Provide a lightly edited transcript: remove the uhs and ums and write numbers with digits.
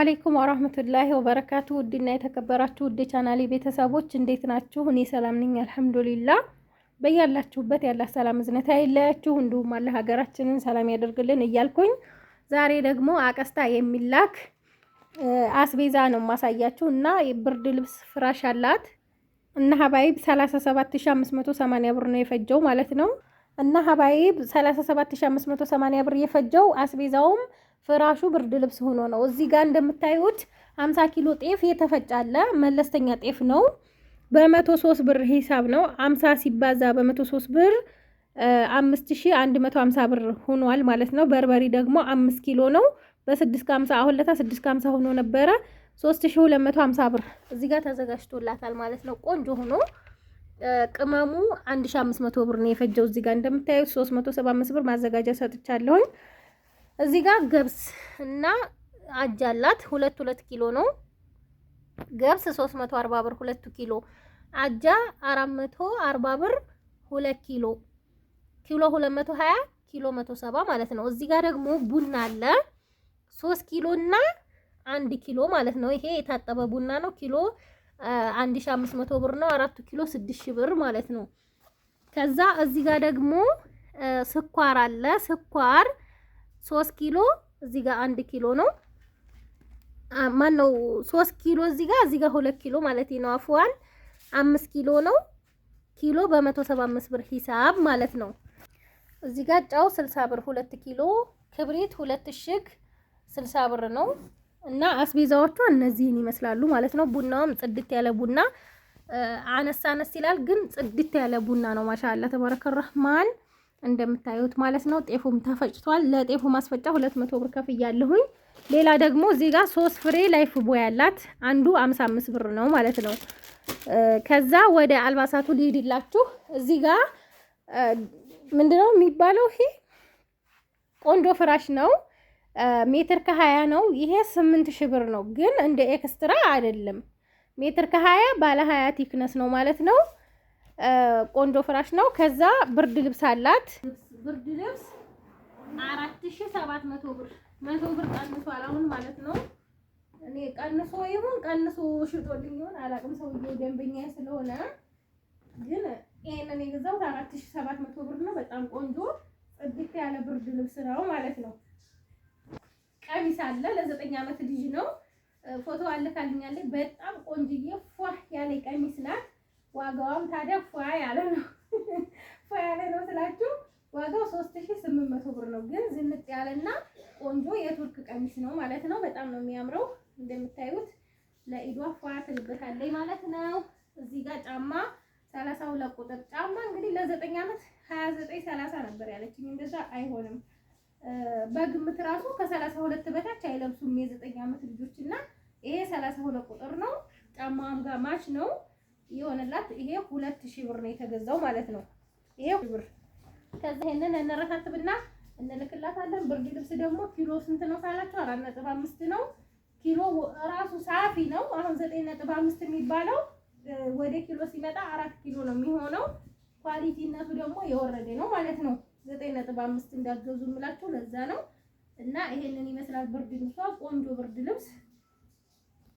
አለይኩም ወራህመቱላሂ ወበረካቱ። ውድና የተከበራችሁ ውድ ቻናሌ ቤተሰቦች እንዴት ናችሁ? እኔ ሰላም ነኝ አልሐምዱሊላህ። በያላችሁበት ያለ ሰላም እዝነት አይለያችሁ፣ እንዲሁም አለ ሀገራችንን ሰላም ያደርግልን እያልኩኝ ዛሬ ደግሞ አቀስታ የሚላክ አስቤዛ ነው ማሳያችሁ እና የብርድ ልብስ ፍራሽ አላት እና ሀባይብ 37580 ብር ነው የፈጀው ማለት ነው። እና ሀባይብ 37580 ብር የፈጀው አስቤዛውም ፍራሹ ብርድ ልብስ ሆኖ ነው። እዚህ ጋር እንደምታዩት 50 ኪሎ ጤፍ የተፈጫለ መለስተኛ ጤፍ ነው። በ103 ብር ሂሳብ ነው። 50 ሲባዛ በ103 ብር 5150 ብር ሆኗል ማለት ነው። በርበሪ ደግሞ 5 ኪሎ ነው በ650 አሁን ለታ 650 ሆኖ ነበረ 3250 ብር እዚህ ጋር ተዘጋጅቶላታል ማለት ነው። ቆንጆ ሆኖ ቅመሙ 1500 ብር ነው የፈጀው። እዚህ ጋር እንደምታዩት 375 ብር ማዘጋጃ ሰጥቻለሁኝ። እዚህ ጋር ገብስ እና አጃ አላት 2 ኪሎ ነው። ገብስ 340 ብር 2 ኪሎ፣ አጃ 440 ብር 2 ኪሎ፣ ኪሎ 220 ኪሎ 170 ማለት ነው። እዚህ ጋር ደግሞ ቡና አለ 3 ኪሎ እና 1 ኪሎ ማለት ነው። ይሄ የታጠበ ቡና ነው። ኪሎ 1500 ብር ነው። 4 ኪሎ 6000 ብር ማለት ነው። ከዛ እዚህ ጋር ደግሞ ስኳር አለ። ስኳር 3 ኪሎ እዚህ ጋር 1 ኪሎ ነው። ማን ነው 3 ኪሎ እዚህ ጋር 2 ኪሎ ማለት ነው። አፍዋን 5 ኪሎ ነው። ኪሎ በ175 ብር ሂሳብ ማለት ነው። እዚህ ጋር ጫው 60 ብር 2 ኪሎ፣ ክብሪት 2 እሽግ 60 ብር ነው። እና አስቤዛዎቹ እነዚህን ይመስላሉ ማለት ነው። ቡናውም ጽድት ያለ ቡና አነስ ይላል፣ ግን ጽድት ያለ ቡና ነው። ማሻአላ ተባረከ ረህማን እንደምታዩት ማለት ነው። ጤፉም ተፈጭቷል። ለጤፉ ማስፈጫ 200 ብር ከፍያለሁኝ። ሌላ ደግሞ እዚህ ጋር 3 ፍሬ ላይፍ ቦይ ያላት አንዱ 55 ብር ነው ማለት ነው። ከዛ ወደ አልባሳቱ ሊሄድላችሁ እዚህ ጋር ምንድነው የሚባለው? ይሄ ቆንጆ ፍራሽ ነው። ሜትር ከ20 ነው። ይሄ 8000 ብር ነው፣ ግን እንደ ኤክስትራ አይደለም። ሜትር ከ20 ባለ 20 ቲክነስ ነው ማለት ነው። ቆንጆ ፍራሽ ነው። ከዛ ብርድ ልብስ አላት። ብርድ ልብስ 4700 ብር 100 ብር ቀንሷል አሁን ማለት ነው። እኔ ቀንሶ ይሁን ቀንሶ ሽጦልኝ ይሁን አላውቅም። ሰውዬው ደንበኛ ስለሆነ ግን ይሄንን የገዛው 4700 ብር ነው። በጣም ቆንጆ ጽድት ያለ ብርድ ልብስ ነው ማለት ነው። ቀሚስ አለ ለ9 ዓመት ልጅ ነው። ፎቶ አለ ካልኛለች። በጣም ቆንጅዬ ፏ ያለ ቀሚስ ናት። ዋጋውም ታዲያ ፏ ያለ ነው። ፏ ያለ ነው ስላችሁ ዋጋው 3800 ብር ነው። ግን ዝንጥ ያለና ቆንጆ የቱርክ ቀሚስ ነው ማለት ነው። በጣም ነው የሚያምረው። እንደምታዩት ለኢዷ ፏ ትልበታለች ማለት ነው። እዚህ ጋር ጫማ 32 ቁጥር ጫማ እንግዲህ ለ9 ዓመት 29 30 ነበር ያለችኝ። እንደዛ አይሆንም። በግምት ራሱ ከ32 በታች አይለብሱም የ9 ዓመት ልጆች እና ይሄ 32 ቁጥር ነው። ጫማም ጋር ማች ነው ይሆንላት። ይሄ 2000 ብር ነው የተገዛው ማለት ነው። ይሄ ብር ከዛ ይሄንን እንረታትብና እንልክላታለን። ብርድ ልብስ ደግሞ ኪሎ ስንት ነው ካላችሁ 4.5 ነው። ኪሎ ራሱ ሳፊ ነው። አሁን 9.5 የሚባለው ወደ ኪሎ ሲመጣ 4 ኪሎ ነው የሚሆነው። ኳሊቲነቱ ደግሞ የወረደ ነው ማለት ነው። 9.5 እንዳትገዙ የምላችሁ ለዛ ነው። እና ይሄንን ይመስላል ብርድ ልብሷ። ቆንጆ ብርድ ልብስ